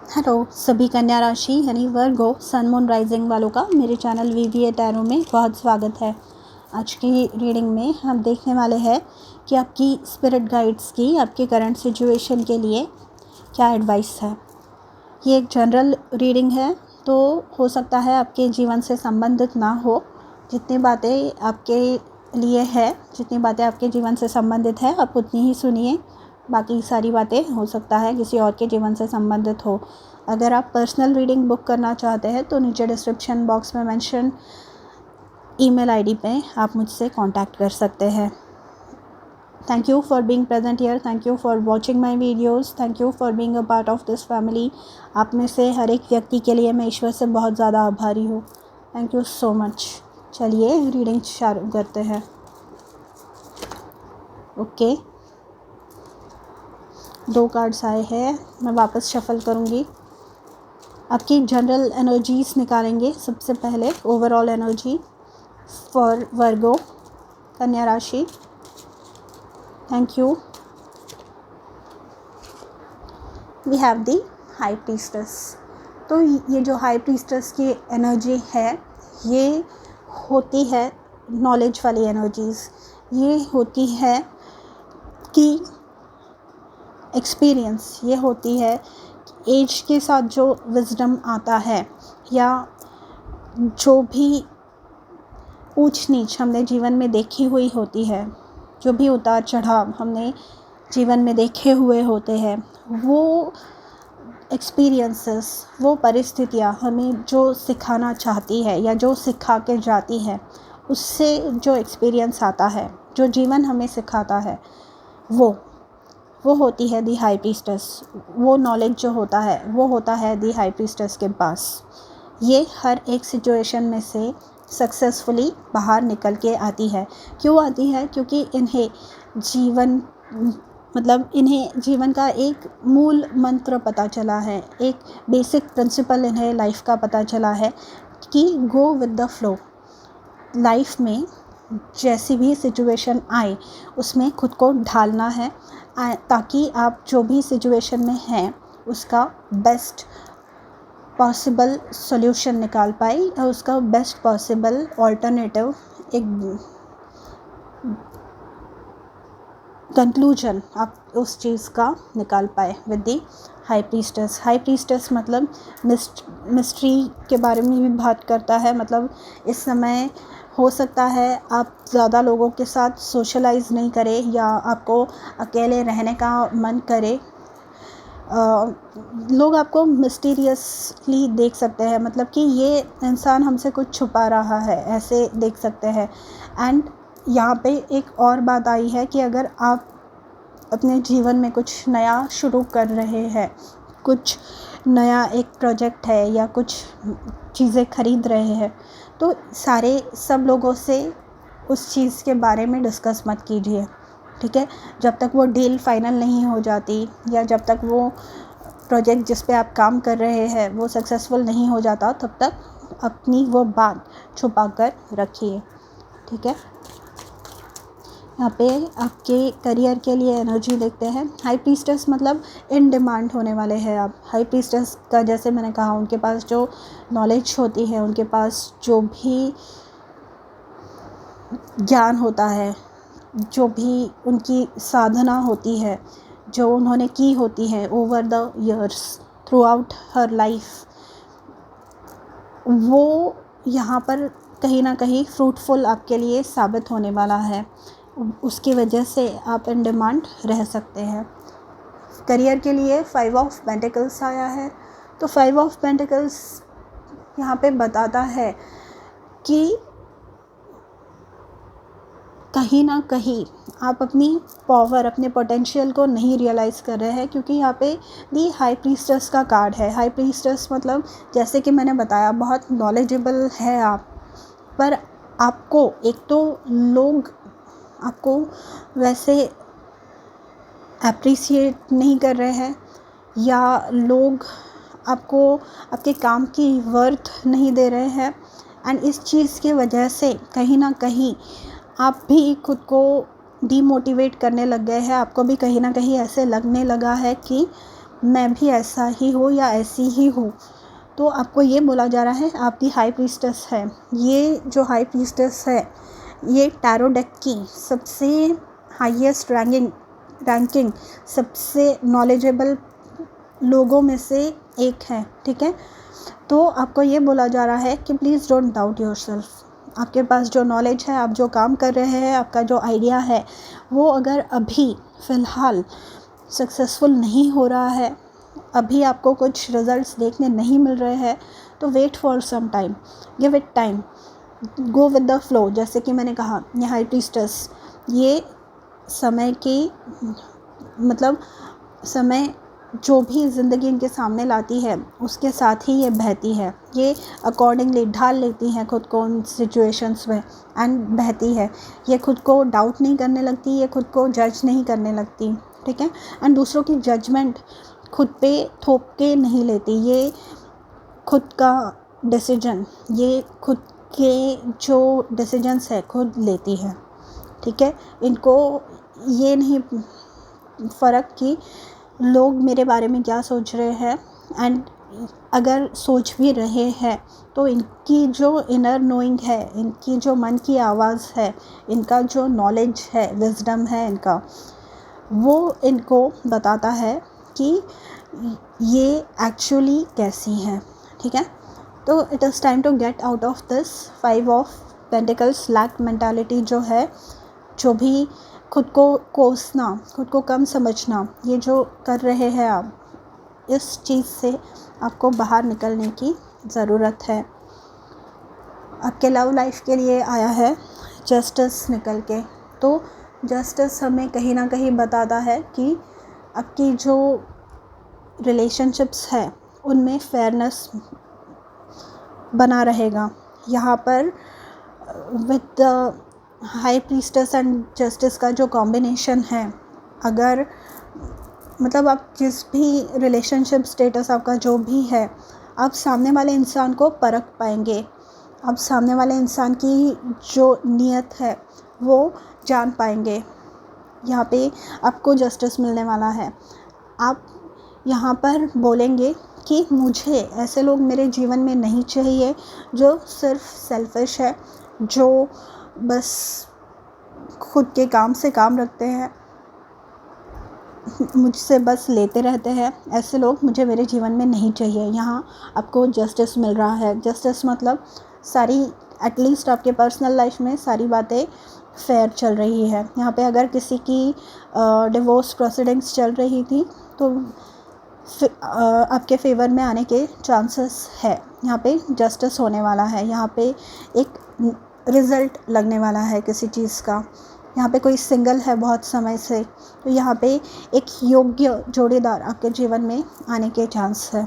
Hello सभी कन्या राशि यानी वर्गो सन मून राइजिंग वालों का मेरे चैनल VVA टैरो में बहुत स्वागत है। आज की रीडिंग में हम देखने वाले हैं कि आपकी स्पिरिट गाइड्स की आपके करंट सिचुएशन के लिए क्या एडवाइस है। ये एक जनरल रीडिंग है, तो हो सकता है आपके जीवन से संबंधित ना हो। जितनी बातें आपके लिए है, जितनी बातें आपके जीवन से संबंधित है, आप उतनी ही सुनिए। बाकी सारी बातें हो सकता है किसी और के जीवन से संबंधित हो। अगर आप पर्सनल रीडिंग बुक करना चाहते हैं तो नीचे डिस्क्रिप्शन बॉक्स में मेंशन ईमेल आईडी पे आप मुझसे कांटेक्ट कर सकते हैं। Thank you for being present here, thank you for watching my videos, thank you for being a part of this family. आप में से हर एक व्यक्ति के लिए मैं ईश्वर से बहुत ज़्यादा आभारी हूँ। Thank you so much. चलिए रीडिंग शुरू करते हैं। ओके, 2 कार्ड्स आए हैं, मैं वापस शफल करूँगी। आपकी जनरल एनर्जीज निकालेंगे सबसे पहले। ओवरऑल एनर्जी फॉर वर्गो कन्या राशि। Thank you. We have the high priestess. तो ये जो हाई प्रीस्टेस की एनर्जी है, ये होती है नॉलेज वाली एनर्जीज़। ये होती है कि एक्सपीरियंस, ये होती है एज के साथ जो विजडम आता है, या जो भी ऊंच नीच हमने जीवन में देखी हुई होती है, जो भी उतार चढ़ाव हमने जीवन में देखे हुए होते हैं, वो एक्सपीरियंसेस, वो परिस्थितियाँ हमें जो सिखाना चाहती है या जो सिखा के जाती है, उससे जो एक्सपीरियंस आता है, जो जीवन हमें सिखाता है, वो होती है दी हाई प्रीस्टेस। वो नॉलेज जो होता है वो होता है दी हाई प्रीस्टेस के पास। ये हर एक सिचुएशन में से सक्सेसफुली बाहर निकल के आती है। क्यों आती है? क्योंकि इन्हें जीवन का एक मूल मंत्र पता चला है, एक बेसिक प्रिंसिपल इन्हें लाइफ का पता चला है कि गो विद द फ्लो। लाइफ में जैसी भी सिचुएशन आए उसमें खुद को ढालना है, ताकि आप जो भी सिचुएशन में हैं उसका बेस्ट पॉसिबल सॉल्यूशन निकाल पाए और उसका बेस्ट पॉसिबल ऑल्टरनेटिव, एक कंक्लूजन आप उस चीज़ का निकाल पाए with the high priestess. High priestess मतलब मिस्ट्री के बारे में भी बात करता है। मतलब इस समय हो सकता है आप ज़्यादा लोगों के साथ सोशलाइज नहीं करें, या आपको अकेले रहने का मन करे। लोग आपको मिस्टीरियसली देख सकते हैं, मतलब कि ये इंसान हमसे कुछ छुपा रहा है, ऐसे देख सकते हैं। एंड यहाँ पे एक और बात आई है कि अगर आप अपने जीवन में कुछ नया शुरू कर रहे हैं, कुछ नया एक प्रोजेक्ट है या कुछ चीज़ें खरीद रहे हैं, तो सब लोगों से उस चीज़ के बारे में डिस्कस मत कीजिए, ठीक है? जब तक वो डील फाइनल नहीं हो जाती, या जब तक वो प्रोजेक्ट जिस पे आप काम कर रहे हैं वो सक्सेसफुल नहीं हो जाता, तब तक अपनी वो बात छुपा कर रखिए, ठीक है? यहाँ पे आपके करियर के लिए एनर्जी देखते हैं। हाई प्रीस्टेस मतलब इन डिमांड होने वाले हैं आप। हाई प्रीस्टेस का, जैसे मैंने कहा, उनके पास जो नॉलेज होती है, उनके पास जो भी ज्ञान होता है, जो भी उनकी साधना होती है, जो उन्होंने की होती है over the years through out her life, वो यहाँ पर कहीं ना कहीं फ्रूटफुल आपके लिए साबित होने वाला है। उसकी वजह से आप इन डिमांड रह सकते हैं। करियर के लिए 5 ऑफ पेंटिकल्स आया है। तो 5 ऑफ पेंटिकल्स यहाँ पे बताता है कि कहीं ना कहीं आप अपनी पावर, अपने पोटेंशियल को नहीं रियलाइज़ कर रहे हैं, क्योंकि यहाँ पे दी हाई प्रीस्टेस का कार्ड है। हाई प्रीस्टेस मतलब, जैसे कि मैंने बताया, बहुत नॉलेजेबल है आप, पर आपको एक तो लोग आपको वैसे अप्रिसिएट नहीं कर रहे हैं, या लोग आपको आपके काम की वर्थ नहीं दे रहे हैं। एंड इस चीज़ की वजह से कहीं ना कहीं आप भी खुद को डीमोटिवेट करने लग गए हैं। आपको भी कहीं ना कहीं ऐसे लगने लगा है कि मैं भी ऐसा ही हूँ या ऐसी ही हूँ। तो आपको ये बोला जा रहा है आप दी हाई प्रीस्टेस है। ये जो हाई प्रीस्टेस है ये टैरो डेक की सबसे हाईएस्ट रैंकिंग सबसे नॉलेजेबल लोगों में से एक है, ठीक है। तो आपको ये बोला जा रहा है कि प्लीज़ डोंट डाउट योरसेल्फ। आपके पास जो नॉलेज है, आप जो काम कर रहे हैं, आपका जो आइडिया है, वो अगर अभी फ़िलहाल सक्सेसफुल नहीं हो रहा है, अभी आपको कुछ रिजल्ट्स देखने नहीं मिल रहे हैं, तो wait for some time, give it time, go with the flow. जैसे कि मैंने कहा, ये हाई प्रीस्टेस ये समय की मतलब समय जो भी ज़िंदगी इनके सामने लाती है उसके साथ ही ये बहती है। ये अकॉर्डिंगली ढाल लेती हैं खुद को उन सिचुएशंस में एंड बहती है। ये खुद को डाउट नहीं करने लगती, ये खुद को जज नहीं करने लगती, ठीक है। एंड दूसरों की जजमेंट खुद पे थोप के नहीं लेती। ये खुद का डिसीजन, ये खुद के जो डिसीजंस है खुद लेती है, ठीक है। इनको ये नहीं फ़र्क कि लोग मेरे बारे में क्या सोच रहे हैं, एंड अगर सोच भी रहे हैं तो इनकी जो इनर नोइंग है, इनकी जो मन की आवाज़ है, इनका जो नॉलेज है, विजडम है इनका, वो इनको बताता है कि ये एक्चुअली कैसी हैं, ठीक है। तो it is time to get out of this 5 of pentacles lack mentality जो है, जो भी खुद को कोसना, खुद को कम समझना, ये जो कर रहे हैं आप, इस चीज़ से आपको बाहर निकलने की ज़रूरत है। आपके लव लाइफ के लिए आया है जस्टिस निकल के। तो जस्टिस हमें कहीं ना कहीं बताता है कि आपकी जो रिलेशनशिप्स है उनमें फेयरनेस बना रहेगा। यहाँ पर with the high priestess and justice का जो कॉम्बिनेशन है, अगर मतलब आप जिस भी रिलेशनशिप स्टेटस आपका जो भी है, आप सामने वाले इंसान को परख पाएंगे। आप सामने वाले इंसान की जो नीयत है वो जान पाएंगे। यहाँ पे आपको जस्टिस मिलने वाला है। आप यहाँ पर बोलेंगे कि मुझे ऐसे लोग मेरे जीवन में नहीं चाहिए जो सिर्फ सेल्फिश है, जो बस खुद के काम से काम रखते हैं, मुझसे बस लेते रहते हैं। ऐसे लोग मुझे मेरे जीवन में नहीं चाहिए। यहाँ आपको जस्टिस मिल रहा है। जस्टिस मतलब सारी, एटलीस्ट आपके पर्सनल लाइफ में सारी बातें फेयर चल रही है। यहाँ पे अगर किसी की डिवोर्स प्रोसीडिंग्स चल रही थी तो आपके फेवर में आने के चांसेस है। यहाँ पे जस्टिस होने वाला है। यहाँ पे एक रिज़ल्ट लगने वाला है किसी चीज़ का। यहाँ पे कोई सिंगल है बहुत समय से, तो यहाँ पे एक योग्य जोड़ीदार आपके जीवन में आने के चांस है।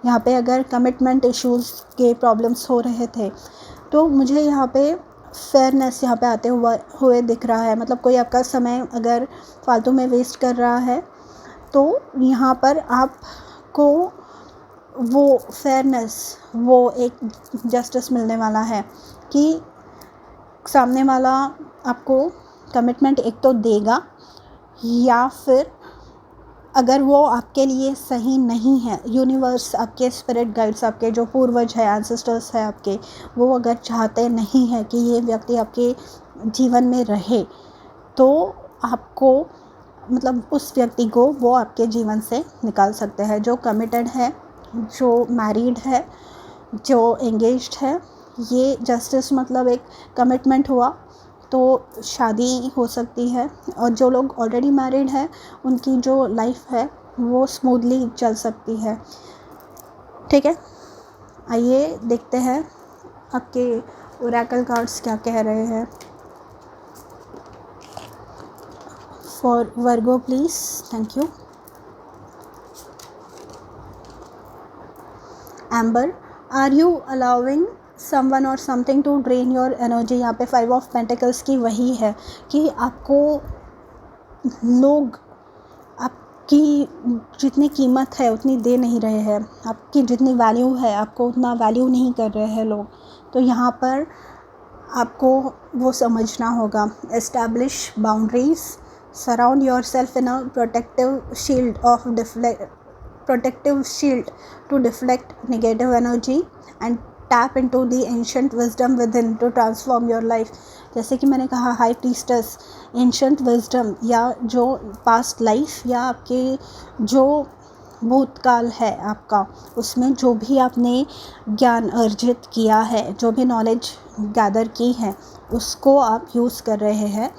यहाँ पे अगर कमिटमेंट इश्यूज़ के प्रॉब्लम्स हो रहे थे तो मुझे यहाँ पे फेयरनेस यहाँ पे आते हुए दिख रहा है। मतलब कोई आपका समय अगर फालतू में वेस्ट कर रहा है तो यहाँ पर आपको वो फेयरनेस, वो एक जस्टिस मिलने वाला है कि सामने वाला आपको कमिटमेंट एक तो देगा, या फिर अगर वो आपके लिए सही नहीं है, यूनिवर्स, आपके स्पिरिट गाइड्स, आपके जो पूर्वज है, एंसेस्टर्स है आपके, वो अगर चाहते नहीं है कि ये व्यक्ति आपके जीवन में रहे, तो आपको मतलब उस व्यक्ति को वो आपके जीवन से निकाल सकते हैं। जो कमिटेड है, जो मैरिड है, जो एंगेज्ड है, ये जस्टिस मतलब एक कमिटमेंट हुआ तो शादी हो सकती है। और जो लोग ऑलरेडी मैरिड है उनकी जो लाइफ है वो स्मूथली चल सकती है, ठीक है। आइए देखते हैं आपके ओरेकल कार्ड्स क्या कह रहे हैं। For Virgo please, thank you. Amber, are you allowing someone or something to drain your energy. यहाँ पे 5 ऑफ पेंटिकल्स की वही है कि आपको लोग आपकी जितनी कीमत है उतनी दे नहीं रहे हैं, आपकी जितनी वैल्यू है आपको उतना वैल्यू नहीं कर रहे हैं लोग। तो यहाँ पर आपको वो समझना होगा। Establish boundaries, surround your self in a protective shield of protective shield to deflect negative energy and tap into the ancient wisdom within to transform your life. जैसे कि मैंने कहा हाई प्रीस्टस एंशंट विजडम या जो पास्ट लाइफ या आपके जो भूतकाल है आपका, उसमें जो भी आपने ज्ञान अर्जित किया है, जो भी नॉलेज गैदर की है, उसको आप यूज़ कर रहे हैं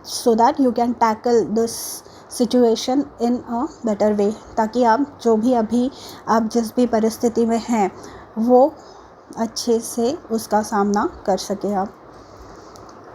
so that you can tackle this situation in a better way, ताकि आप जो भी अभी आप जिस भी परिस्थिति में हैं वो अच्छे से उसका सामना कर सके आप.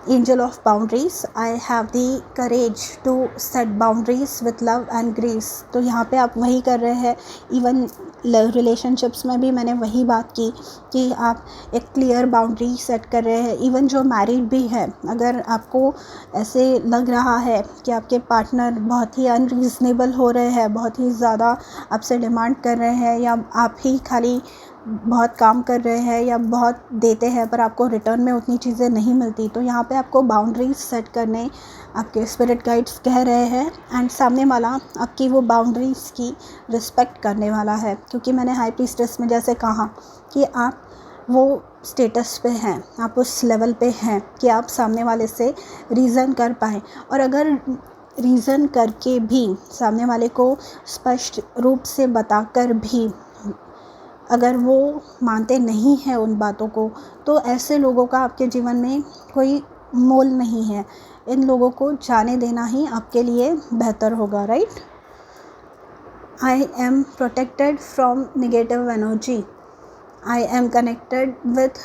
Angel of boundaries, I have the courage to set boundaries with love and grace. तो यहाँ पे आप वही कर रहे हैं. इवन रिलेशनशिप्स में भी मैंने वही बात की कि आप एक क्लियर बाउंड्री सेट कर रहे हैं. इवन जो मैरिड भी है, अगर आपको ऐसे लग रहा है कि आपके पार्टनर बहुत ही अनरीज़नेबल हो रहे हैं, बहुत ही ज़्यादा आपसे डिमांड कर रहे हैं, या आप ही खाली बहुत काम कर रहे हैं या बहुत देते हैं पर आपको रिटर्न में उतनी चीज़ें नहीं मिलती, तो यहाँ पे आपको बाउंड्रीज सेट करने आपके स्पिरिट गाइड्स कह रहे हैं. एंड सामने वाला आपकी वो बाउंड्रीज़ की रिस्पेक्ट करने वाला है, क्योंकि मैंने हाई प्रीस्टेस में जैसे कहा कि आप वो स्टेटस पे हैं, आप उस लेवल पे हैं कि आप सामने वाले से रीज़न कर पाएँ. और अगर रीज़न करके भी सामने वाले को स्पष्ट रूप से बताकर भी अगर वो मानते नहीं हैं उन बातों को, तो ऐसे लोगों का आपके जीवन में कोई मोल नहीं है. इन लोगों को जाने देना ही आपके लिए बेहतर होगा, right. I am protected from negative energy. I am connected with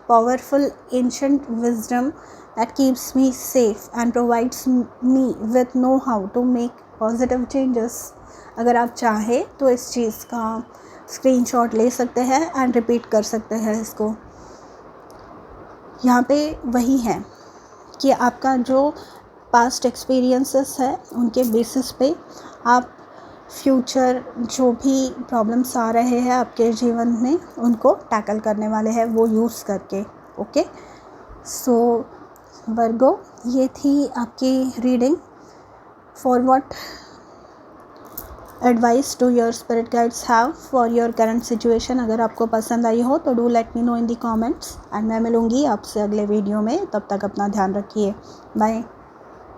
powerful ancient wisdom that keeps me safe and provides me with know how to make positive changes. अगर आप चाहें तो इस चीज़ का स्क्रीनशॉट ले सकते हैं एंड रिपीट कर सकते हैं इसको. यहाँ पे वही है कि आपका जो पास्ट एक्सपीरियंसेस है उनके बेसिस पे आप फ्यूचर जो भी प्रॉब्लम्स आ रहे हैं आपके जीवन में उनको टैकल करने वाले हैं वो यूज़ करके. ओके, सो वर्गो, ये थी आपकी reading. For what advice to your spirit guides have for your current situation. अगर आपको पसंद आई हो तो do let me know in the comments. And मैं मिलूँगी आपसे अगले वीडियो में. तब तक अपना ध्यान रखिए. बाय.